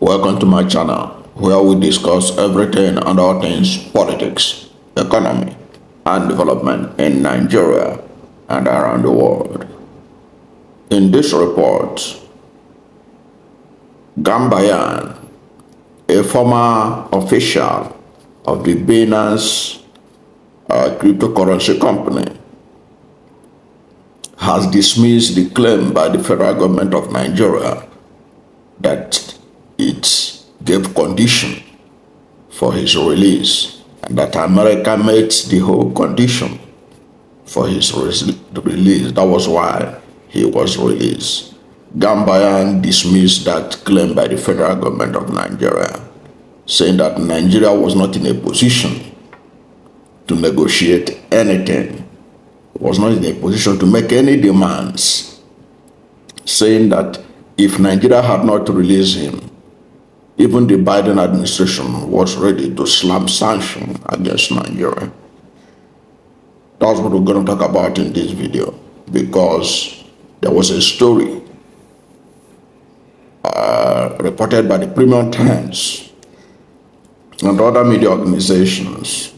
Welcome to my channel, where we discuss everything and all things politics, economy, and development in Nigeria and around the world. In this report, Gambaryan, a former official of the Binance cryptocurrency company, has dismissed the claim by the federal government of Nigeria that it gave condition for his release and that America met the whole condition for his release. That was why he was released. Gambaryan dismissed that claim by the federal government of Nigeria, saying that Nigeria was not in a position to negotiate anything, was not in a position to make any demands, saying that if Nigeria had not released him, even the Biden administration was ready to slam sanction against Nigeria. That's what we're going to talk about in this video, because there was a story reported by the Premium Times and other media organizations,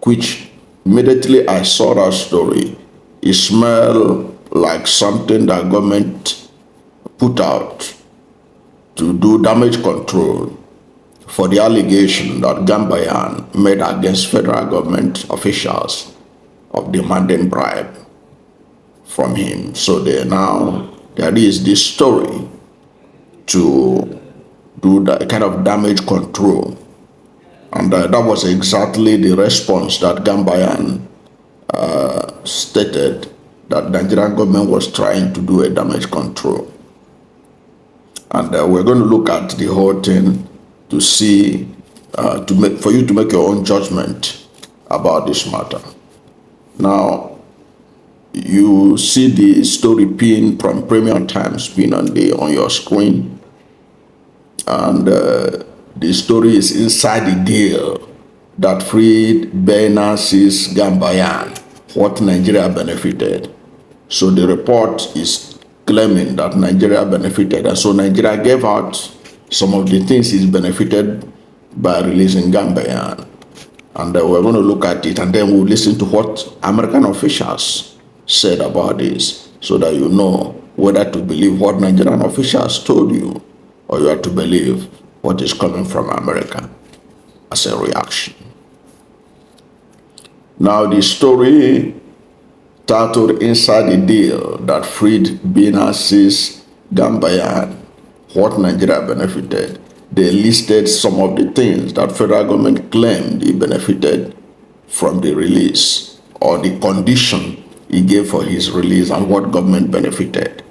which immediately I saw that story, it smelled like something that government put out to do damage control for the allegation that Gambaryan made against federal government officials of demanding bribe from him. So there is this story to do that kind of damage control. And that was exactly the response that Gambaryan stated, that the Nigerian government was trying to do a damage control. And we're going to look at the whole thing to see, for you to make your own judgment about this matter. Now, you see the story pinned from Premium Times pinned on your screen, and the story is inside the deal that freed Binance's Gambaryan, what Nigeria benefited. So the report is claiming that Nigeria benefited, and so Nigeria gave out some of the things it's benefited by releasing Gambaryan. And we're going to look at it, and then we'll listen to what American officials said about this, so that you know whether to believe what Nigerian officials told you, or you have to believe what is coming from America as a reaction. Now, the story titled "Inside the Deal That Freed Binance's Gambaryan, What Nigeria Benefited," they listed some of the things that federal government claimed he benefited from the release, or the condition he gave for his release, and what government benefited.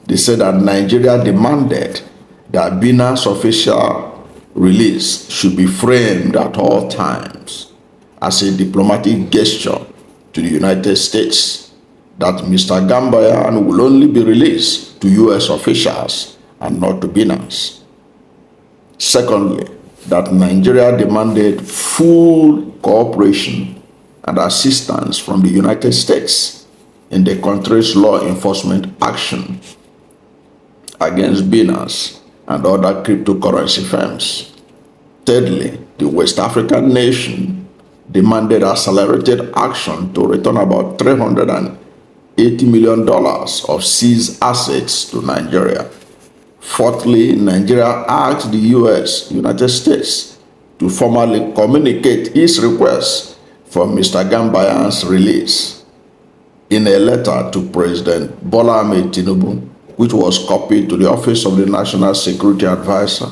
They said that Nigeria demanded that Binance official release should be framed at all times as a diplomatic gesture to the United States, that Mr. Gambaryan will only be released to U.S. officials and not to Binance. Secondly, that Nigeria demanded full cooperation and assistance from the United States in the country's law enforcement action against Binance and other cryptocurrency firms. Thirdly, the West African nation demanded accelerated action to return about $380 million of seized assets to Nigeria. Fourthly, Nigeria asked the United States to formally communicate its request for Mr. Gambaryan's release in a letter to President Bola Ahmed Tinubu, which was copied to the Office of the National Security Advisor,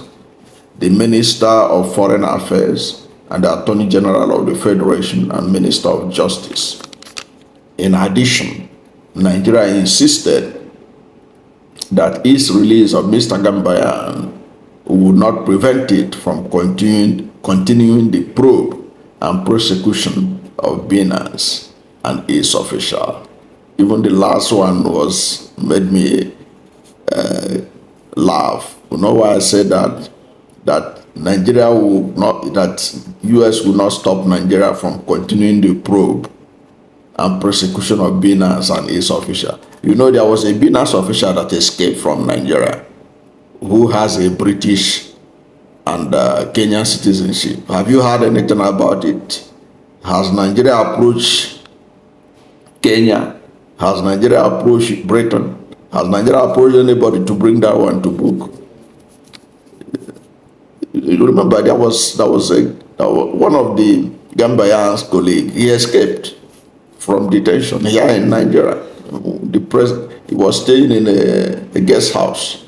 the Minister of Foreign Affairs, and the Attorney General of the Federation and Minister of Justice. In addition, Nigeria insisted that its release of Mr. Gambaryan would not prevent it from continuing the probe and prosecution of Binance and its official. Even the last one made me laugh. You know why I said that Nigeria will not, that US will not stop Nigeria from continuing the probe and prosecution of Binance and its official. You know, there was a Binance official that escaped from Nigeria who has a British and Kenyan citizenship. Have you heard anything about it? Has Nigeria approached Kenya? Has Nigeria approached Britain? Has Nigeria approached anybody to bring that one to book? You remember that was one of the Gambaryan's colleague. He escaped from detention here in Nigeria. He was staying in a guest house.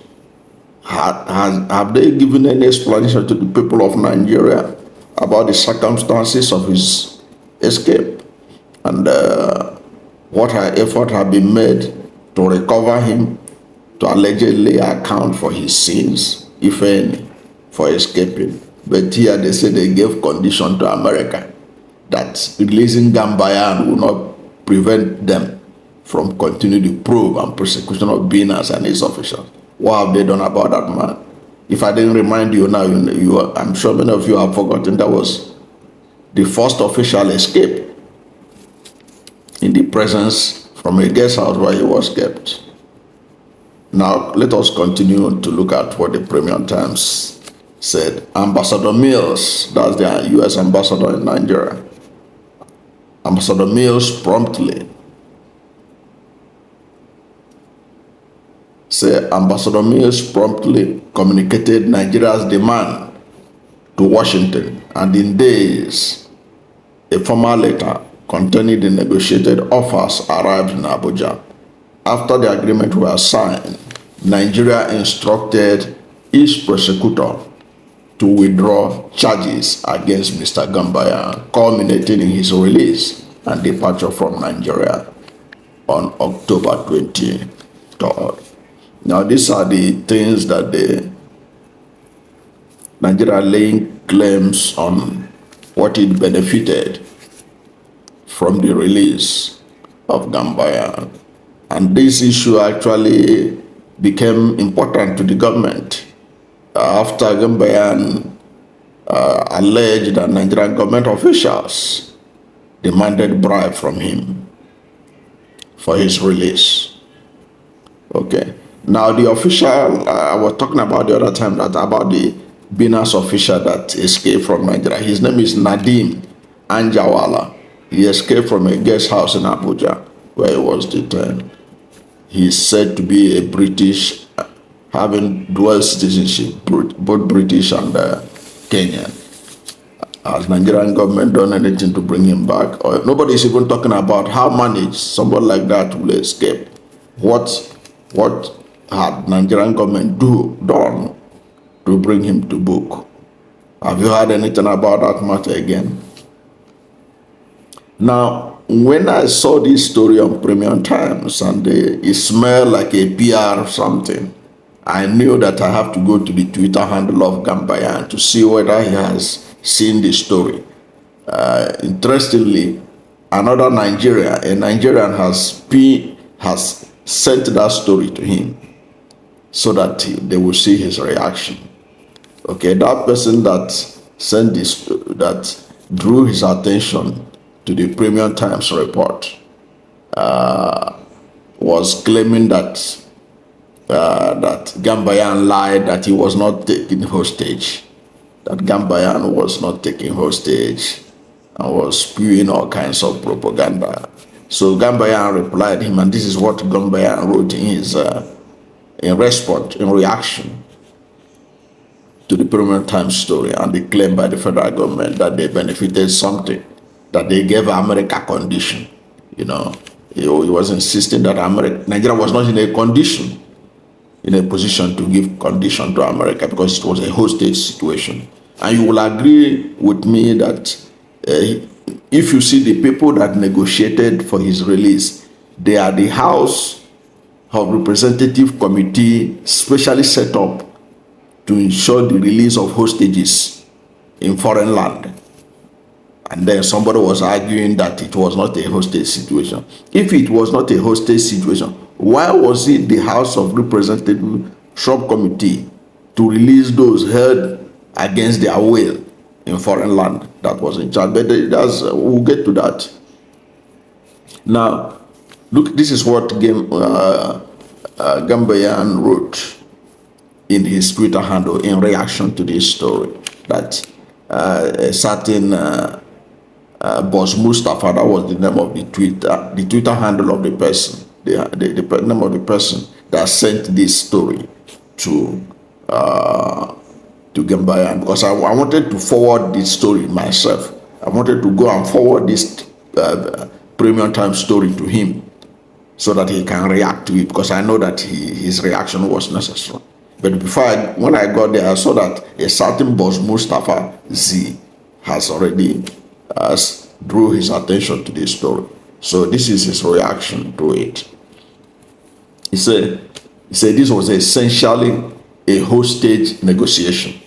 Have they given any explanation to the people of Nigeria about the circumstances of his escape and what effort have been made to recover him, to allegedly account for his sins, if any, for escaping? But here they say they gave condition to America that releasing Gambaryan will not prevent them from continuing the probe and persecution of Binance and his officials. What have they done about that man? If I didn't remind you now, I'm sure many of you have forgotten that was the first official escape in the presence from a guest house where he was kept. Now, let us continue to look at what the Premium Times said. Ambassador Mills, that's the U.S. ambassador in Nigeria, Ambassador Mills promptly communicated Nigeria's demand to Washington, and in days, a formal letter containing the negotiated offers arrived in Abuja. After the agreement was signed, Nigeria instructed its prosecutor to withdraw charges against Mr. Gambaryan, culminating in his release and departure from Nigeria on October 23rd. Now, these are the things that the Nigeria laying claims on what it benefited from the release of Gambaryan. And this issue actually became important to the government after Gambaryan alleged that Nigerian government officials demanded bribe from him for his release. Okay. Now, the official, I was talking about the other time about the Binance official that escaped from Nigeria. His name is Nadim Anjawala. He escaped from a guest house in Abuja where he was detained. He is said to be a British, having dual citizenship, both British and Kenyan. Has Nigerian government done anything to bring him back? Or nobody is even talking about how managed somebody like that will escape. What had Nigerian government done to bring him to book? Have you heard anything about that matter again? Now, when I saw this story on Premium Times and it smelled like a PR something, I knew that I have to go to the Twitter handle of Gambaryan to see whether he has seen the story. Interestingly, a Nigerian has sent that story to him so that they will see his reaction. Okay, that person that sent this, that drew his attention to the Premium Times report, was claiming that Gambaryan lied, that he was not taken hostage, that Gambaryan was not taken hostage, and was spewing all kinds of propaganda. So Gambaryan replied him, and this is what Gambaryan wrote in his in reaction to the Premium Times story and the claim by the federal government that they benefited something, that they gave America condition. You know, he was insisting that Nigeria was not in a position to give condition to America because it was a hostage situation. And you will agree with me that if you see the people that negotiated for his release, they are the House of Representative Committee specially set up to ensure the release of hostages in foreign land. And then somebody was arguing that it was not a hostage situation. If it was not a hostage situation, why was it the House of Representative Subcommittee to release those held against their will in foreign land that was in charge? But we'll get to that. Now, look, this is what Gambaryan wrote in his Twitter handle in reaction to this story that a certain Boss Mustafa, that was the name of the Twitter handle of the person, the name of the person that sent this story to Gambaryan, because I wanted to forward this story myself. I wanted to go and forward this premium time story to him so that he can react to it, because I know that his reaction was necessary. But when I got there, I saw that a certain Boss Mustafa Z has already drew his attention to this story. So this is his reaction to it. He said this was essentially a hostage negotiation.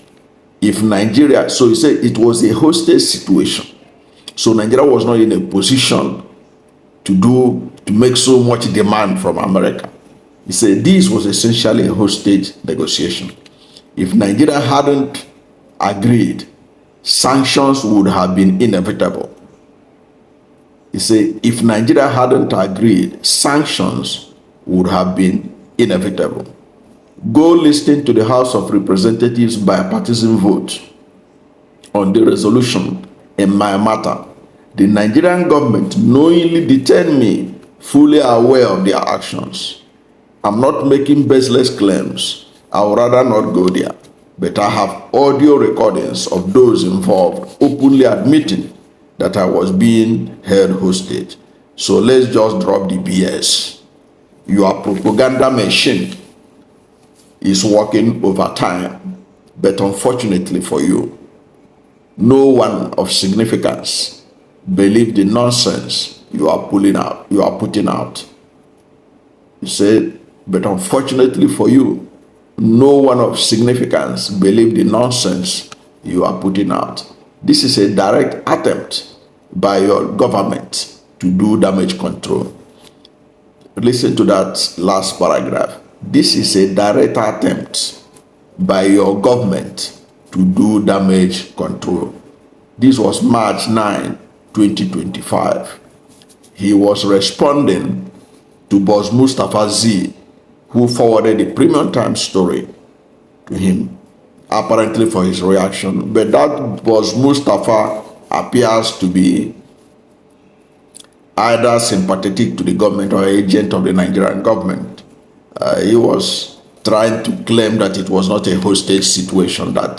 If Nigeria, so he said it was a hostage situation. So Nigeria was not in a position to make so much demand from America. He said this was essentially a hostage negotiation. If Nigeria hadn't agreed, sanctions would have been inevitable. He said if Nigeria hadn't agreed, sanctions would have been inevitable. Go listen to the House of Representatives bipartisan vote on the resolution in my matter. The Nigerian government knowingly detained me, fully aware of their actions. I'm not making baseless claims. I would rather not go there. But I have audio recordings of those involved openly admitting that I was being held hostage. So let's just drop the BS. Your propaganda machine is working overtime, but unfortunately for you, no one of significance believed the nonsense you are putting out. He said, but unfortunately for you, no one of significance believed the nonsense you are putting out. This is a direct attempt by your government to do damage control. Listen to that last paragraph. This is a direct attempt by your government to do damage control. This was March 9, 2025. He was responding to Boss Mustafa Z, who forwarded the premium time story to him, apparently for his reaction. But that Boss Mustafa appears to be either sympathetic to the government or agent of the Nigerian government. He was trying to claim that it was not a hostage situation, that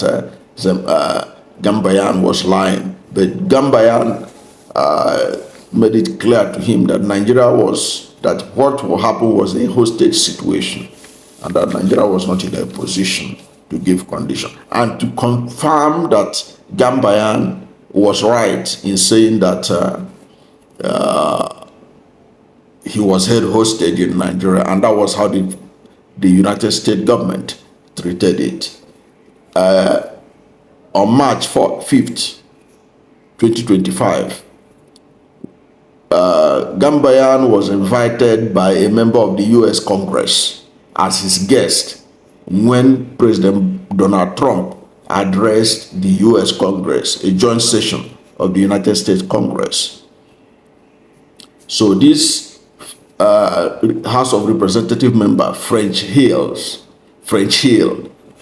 Gambaryan was lying. But Gambaryan made it clear to him that that what will happen was a hostage situation, and that Nigeria was not in a position to give condition. And to confirm that Gambaryan was right in saying that he was held hostage in Nigeria, and that was how the United States government treated it. On March 5th, 2025, Gambaryan was invited by a member of the U.S. Congress as his guest when President Donald Trump addressed the U.S. Congress, a joint session of the United States Congress. So this House of Representative member, French Hill,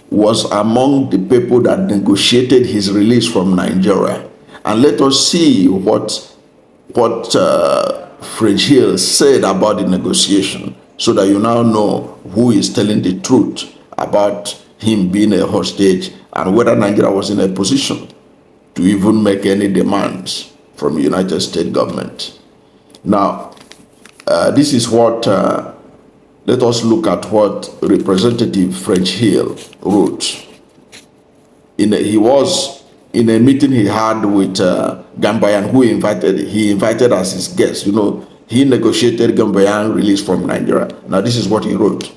was among the people that negotiated his release from Nigeria. And let us see what French Hill said about the negotiation, so that you now know who is telling the truth about him being a hostage and whether Nigeria was in a position to even make any demands from the United States government. Now, this is what, let us look at what Representative French Hill wrote. He was in a meeting he had with Gambaryan, who he invited as his guest. You know, he negotiated Gambaryan release from Nigeria. Now, this is what he wrote.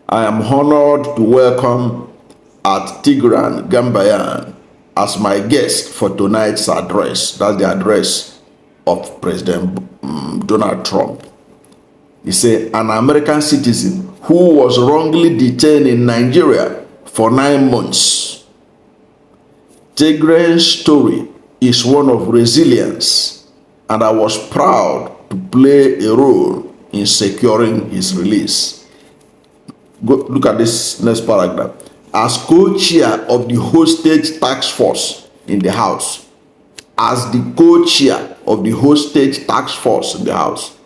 I am honored to welcome at Tigran Gambaryan as my guest for tonight's address. That's the address of President Donald Trump. He said, an American citizen who was wrongly detained in Nigeria for 9 months. Tigran's story is one of resilience, and I was proud to play a role in securing his release. Go look at this next paragraph. As co-chair of the hostage task force in the House, as the co-chair of the hostage task force in the House.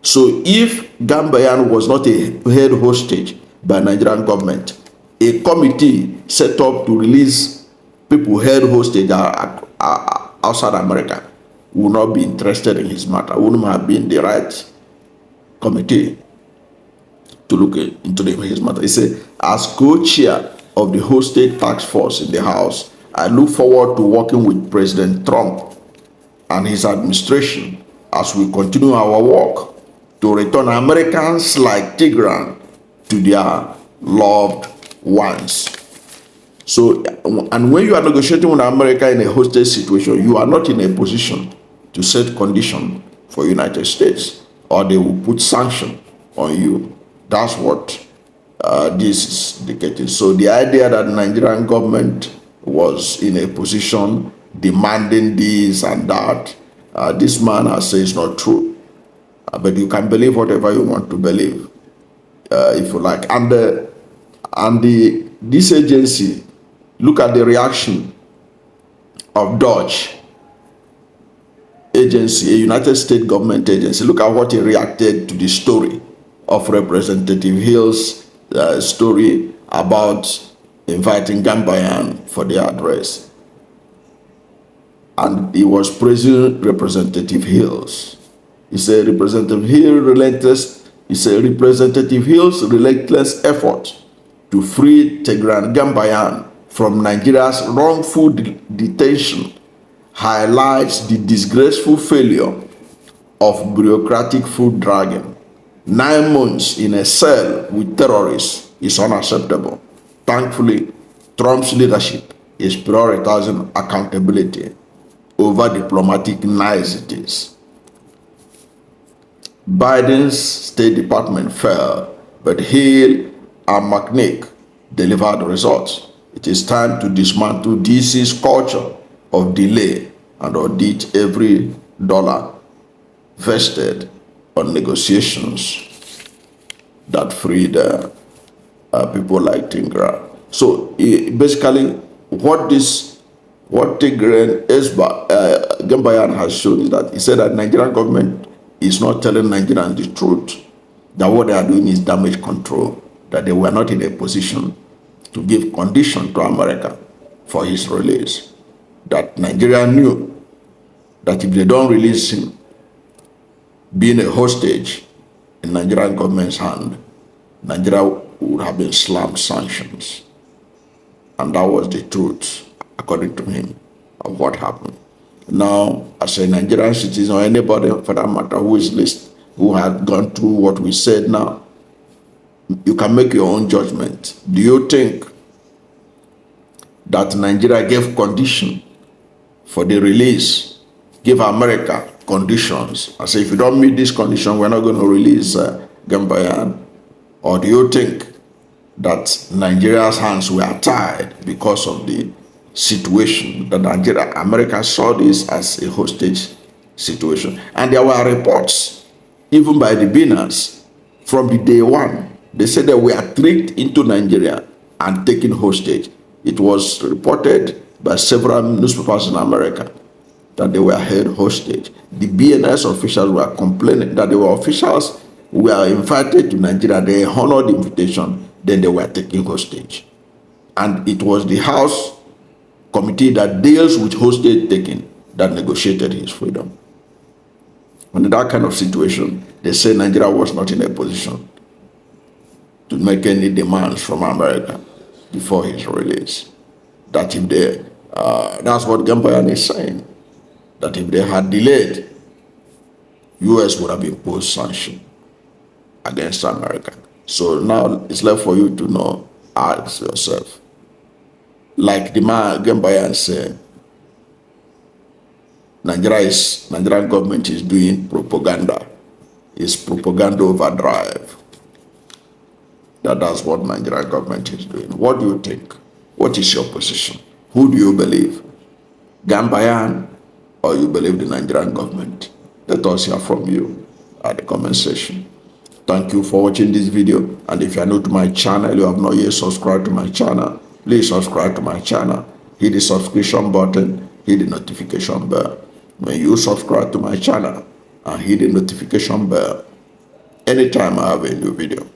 So if Gambaryan was not a head hostage by Nigerian government, a committee set up to release people held hostage outside America would not be interested in his matter, wouldn't have been the right committee to look into his matter. He said, as co-chair of the hostage task force in the House, I look forward to working with President Trump and his administration as we continue our work to return Americans like Tigran to their loved ones. So, and when you are negotiating with America in a hostage situation, you are not in a position to set condition for United States, or they will put sanction on you. That's what this is indicating. So the idea that the Nigerian government was in a position demanding this and that, this man has said is not true. But you can believe whatever you want to believe, if you like. And this agency, look at the reaction of Dodge agency, a United States government agency. Look at what he reacted to the story of Representative Hill's story about inviting Gambaryan for the address. And he was praising Representative Hills. He said Representative Hill's relentless effort to free Tigran Gambaryan from Nigeria's wrongful detention highlights the disgraceful failure of bureaucratic foot dragging. 9 months in a cell with terrorists is unacceptable. Thankfully, Trump's leadership is prioritizing accountability over diplomatic niceties. Biden's State Department fell, but Hill and McNick delivered results. It is time to dismantle DC's culture of delay and audit every dollar vested on negotiations that freed people like Tigran. So basically, what Tigran Gambaryan has shown is that he said that Nigerian government is not telling Nigerians the truth, that what they are doing is damage control, that they were not in a position to give condition to America for his release, that Nigeria knew that if they don't release him, being a hostage in Nigerian government's hand, Nigeria would have been slammed sanctions. And that was the truth, according to him, of what happened. Now, as a Nigerian citizen, or anybody for that matter who has gone through what we said now, you can make your own judgment. Do you think that Nigeria gave condition for the release, give America conditions, and say, if you don't meet this condition, we're not going to release Gambaryan? Or do you think that Nigeria's hands were tied because of the situation that America saw this as a hostage situation? And there were reports, even by the Binance, from the day one. They said that we are tricked into Nigeria and taken hostage. It was reported by several newspapers in America that they were held hostage. The BNS officials were complaining that officials were invited to Nigeria. They honored the invitation, then they were taken hostage. And it was the House committee that deals with hostage taking that negotiated his freedom. And in that kind of situation, they say Nigeria was not in a position to make any demands from America before his release. That if they, that's what Gambaryan is saying, that if they had delayed, U.S. would have imposed sanctions against America. So now it's left for you to know, ask yourself, like the man Gambaryan said, Nigerian government is doing propaganda. It's propaganda overdrive. That's what Nigerian government is doing. What do you think? What is your position? Who do you believe? Gambaryan, or you believe the Nigerian government? Let us hear from you at the comment section. Thank you for watching this video. And if you are new to my channel, you have not yet subscribed to my channel, please subscribe to my channel. Hit the subscription button, hit the notification bell. When you subscribe to my channel and hit the notification bell, anytime I have a new video,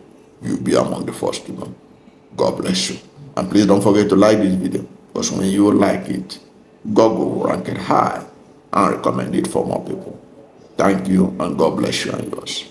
you'll be among the first to know. God bless you. And please don't forget to like this video, because when you like it, Google will rank it high and recommend it for more people. Thank you, and God bless you and yours.